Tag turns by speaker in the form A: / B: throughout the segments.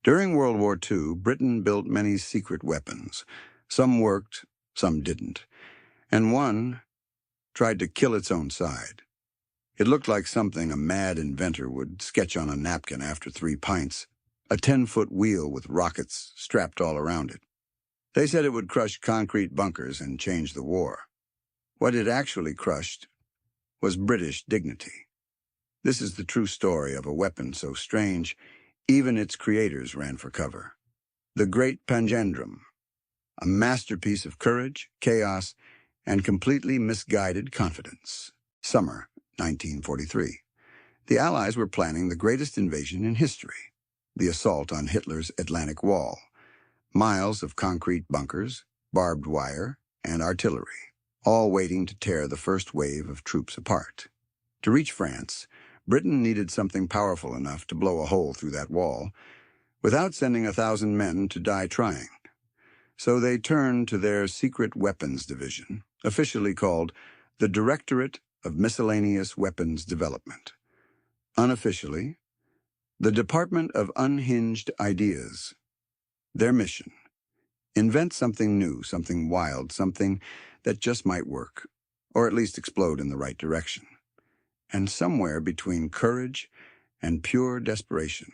A: During World War II, Britain built many secret weapons. Some worked, some didn't, and one tried to kill its own side. It looked like something a mad inventor would sketch on a napkin after 3 pints, a 10-foot wheel with rockets strapped all around it. They said it would crush concrete bunkers and change the war. What it actually crushed was British dignity. This is the true story of a weapon so strange, even its creators ran for cover. The Great Panjandrum, a masterpiece of courage, chaos, and completely misguided confidence. Summer 1943. The Allies were planning the greatest invasion in history, the assault on Hitler's Atlantic Wall. Miles of concrete bunkers, barbed wire, and artillery, all waiting to tear the first wave of troops apart. To reach France, Britain needed something powerful enough to blow a hole through that wall without sending 1,000 men to die trying. So they turned to their Secret Weapons Division, officially called the Directorate of Miscellaneous Weapons Development. Unofficially, the Department of Unhinged Ideas. Their mission: invent something new, something wild, something that just might work, or at least explode in the right direction. And somewhere between courage and pure desperation,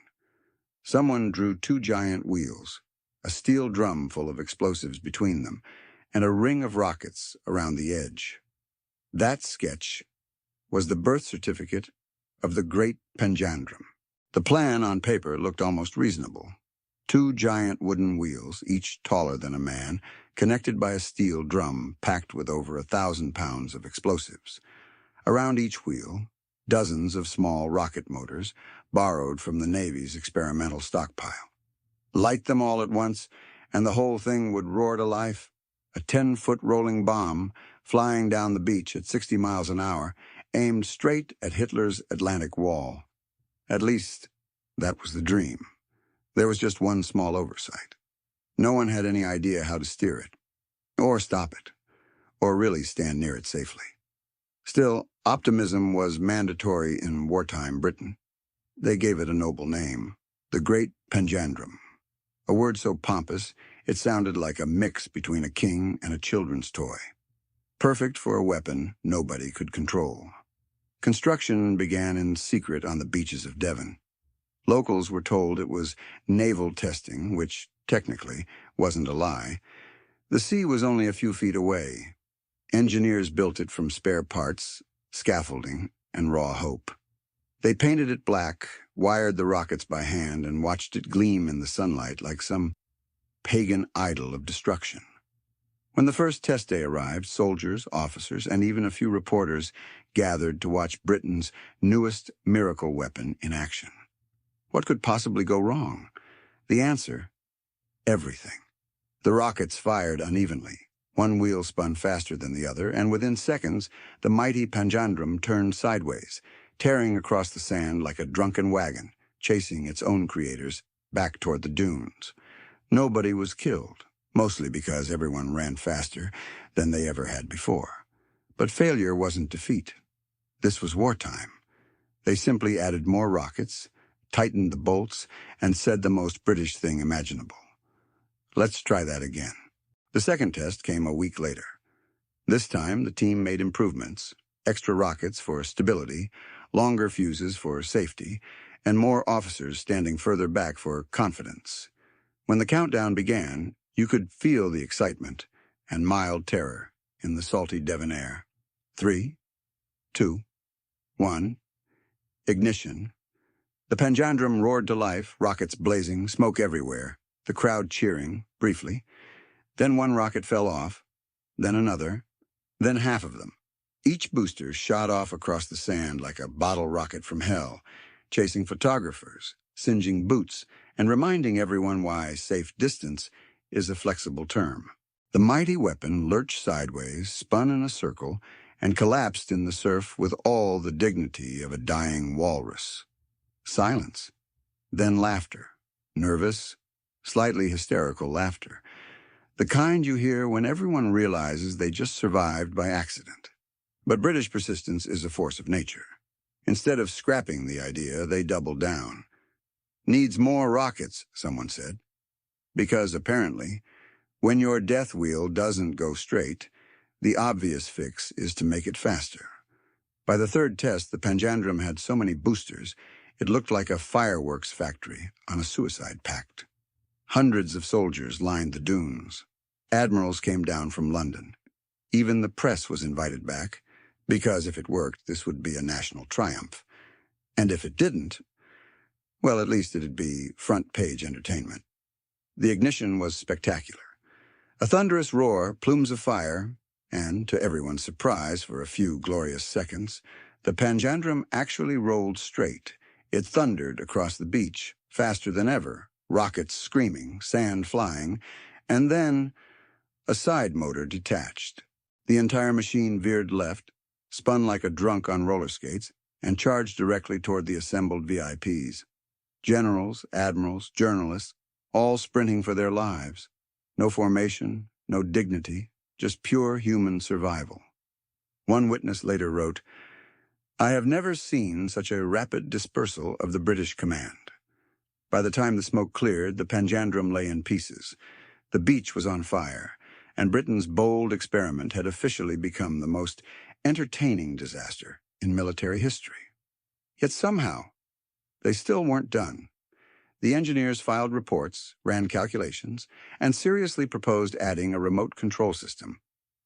A: someone drew 2 giant wheels, a steel drum full of explosives between them, and a ring of rockets around the edge. That sketch was the birth certificate of the Great Panjandrum. The plan on paper looked almost reasonable. 2 giant wooden wheels, each taller than a man, connected by a steel drum packed with over 1,000 pounds of explosives. Around each wheel, dozens of small rocket motors, borrowed from the Navy's experimental stockpile. Light them all at once, and the whole thing would roar to life. A 10-foot rolling bomb, flying down the beach at 60 miles an hour, aimed straight at Hitler's Atlantic Wall. At least, that was the dream. There was just one small oversight. No one had any idea how to steer it, or stop it, or really stand near it safely. Still, optimism was mandatory in wartime Britain. They gave it a noble name, the Great Panjandrum. A word so pompous, it sounded like a mix between a king and a children's toy. Perfect for a weapon nobody could control. Construction began in secret on the beaches of Devon. Locals were told it was naval testing, which, technically, wasn't a lie. The sea was only a few feet away. Engineers built it from spare parts, scaffolding, and raw hope. They painted it black, wired the rockets by hand, and watched it gleam in the sunlight like some pagan idol of destruction. When the first test day arrived, soldiers, officers, and even a few reporters gathered to watch Britain's newest miracle weapon in action. What could possibly go wrong? The answer: everything. The rockets fired unevenly. One wheel spun faster than the other, and within seconds, the mighty Panjandrum turned sideways, tearing across the sand like a drunken wagon, chasing its own creators back toward the dunes. Nobody was killed, mostly because everyone ran faster than they ever had before. But failure wasn't defeat. This was wartime. They simply added more rockets, tightened the bolts, and said the most British thing imaginable: let's try that again. The second test came a week later. This time, the team made improvements: extra rockets for stability, longer fuses for safety, and more officers standing further back for confidence. When the countdown began, you could feel the excitement and mild terror in the salty Devon air. 3, 2, 1, ignition. The Panjandrum roared to life, rockets blazing, smoke everywhere, the crowd cheering, briefly. Then one rocket fell off, then another, then half of them. Each booster shot off across the sand like a bottle rocket from hell, chasing photographers, singeing boots, and reminding everyone why safe distance is a flexible term. The mighty weapon lurched sideways, spun in a circle, and collapsed in the surf with all the dignity of a dying walrus. Silence. Then laughter. Nervous, slightly hysterical laughter. The kind you hear when everyone realizes they just survived by accident. But British persistence is a force of nature. Instead of scrapping the idea, they doubled down. Needs more rockets, someone said. Because apparently, when your death wheel doesn't go straight, the obvious fix is to make it faster. By the third test, the Panjandrum had so many boosters, it looked like a fireworks factory on a suicide pact. Hundreds of soldiers lined the dunes. Admirals came down from London. Even the press was invited back, because if it worked, this would be a national triumph. And if it didn't, well, at least it'd be front-page entertainment. The ignition was spectacular. A thunderous roar, plumes of fire, and, to everyone's surprise, for a few glorious seconds, the Panjandrum actually rolled straight. It thundered across the beach, faster than ever, rockets screaming, sand flying, and then a side motor detached. The entire machine veered left, spun like a drunk on roller skates, and charged directly toward the assembled VIPs. Generals, admirals, journalists, all sprinting for their lives. No formation, no dignity, just pure human survival. One witness later wrote, "I have never seen such a rapid dispersal of the British command." By the time the smoke cleared, the Panjandrum lay in pieces. The beach was on fire, and Britain's bold experiment had officially become the most entertaining disaster in military history. Yet somehow, they still weren't done. The engineers filed reports, ran calculations, and seriously proposed adding a remote control system,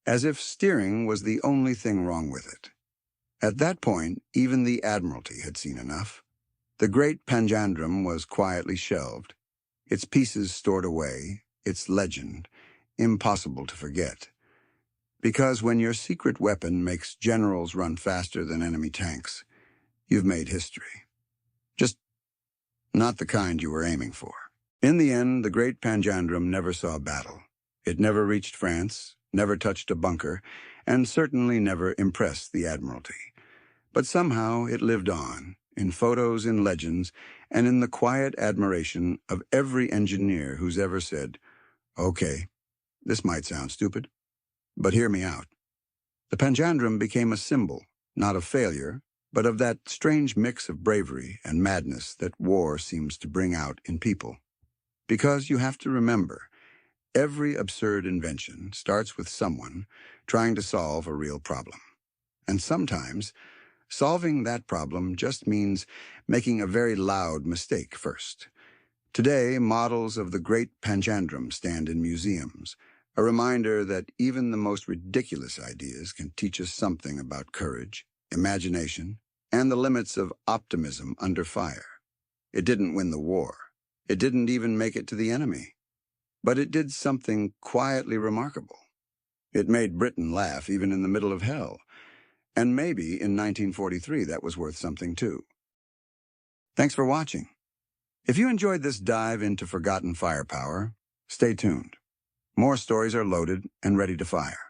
A: as if steering was the only thing wrong with it. At that point, even the Admiralty had seen enough. The Great Panjandrum was quietly shelved, its pieces stored away, its legend impossible to forget. Because when your secret weapon makes generals run faster than enemy tanks, you've made history. Just not the kind you were aiming for. In the end, the Great Panjandrum never saw battle. It never reached France, never touched a bunker, and certainly never impressed the Admiralty. But somehow it lived on, in photos, in legends, and in the quiet admiration of every engineer who's ever said, "Okay, this might sound stupid, but hear me out." The Panjandrum became a symbol, not of failure, but of that strange mix of bravery and madness that war seems to bring out in people. Because you have to remember, every absurd invention starts with someone trying to solve a real problem. And sometimes, solving that problem just means making a very loud mistake first. Today, models of the Great Panjandrum stand in museums, a reminder that even the most ridiculous ideas can teach us something about courage, imagination, and the limits of optimism under fire. It didn't win the war. It didn't even make it to the enemy. But it did something quietly remarkable. It made Britain laugh even in the middle of hell. And maybe in 1943 that was worth something too. Thanks for watching. If you enjoyed this dive into forgotten firepower, stay tuned. More stories are loaded and ready to fire.